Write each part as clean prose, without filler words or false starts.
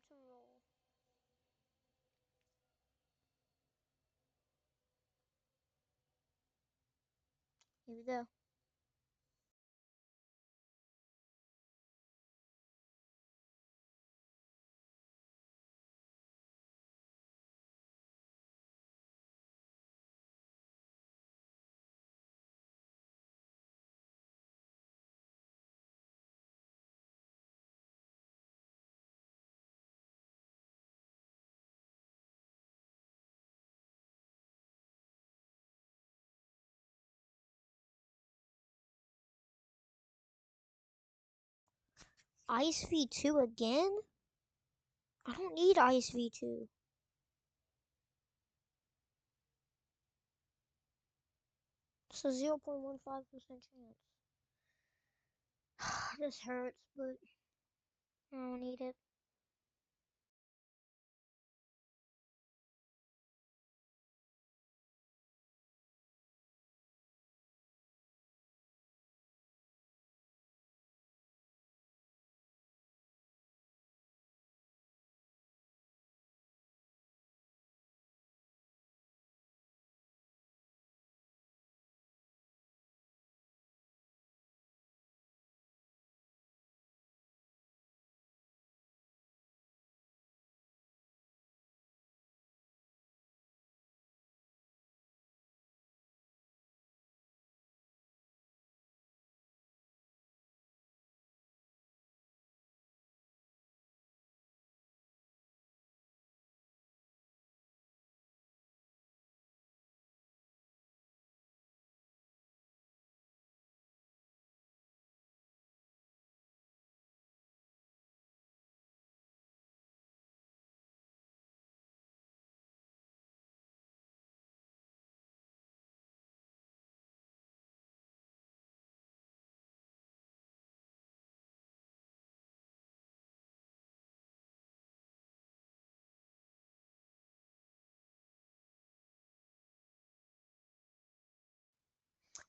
time to roll. Here we go. Ice V2 again? I don't need Ice V2. It's a 0.15% chance. This hurts, but I don't need it.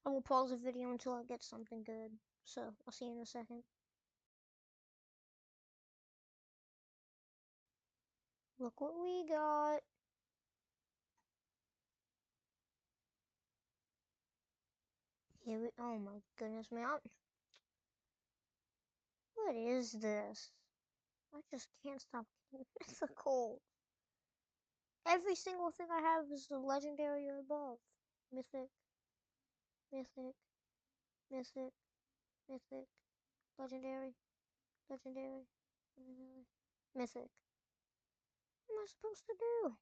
I will pause the video until I get something good. So, I'll see you in a second. Look what we got. Oh my goodness, man. What is this? I just can't stop getting mythical. Every single thing I have is the legendary or above. Mythic, mythic, mythic, mythic, legendary, legendary, legendary, mythic. What am I supposed to do?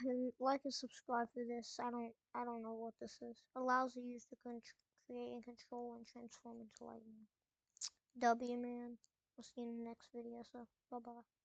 And like and subscribe for this. I don't know what this is. Allows the user to create and control and transform into lightning. W man. We'll see you in the next video. So bye bye.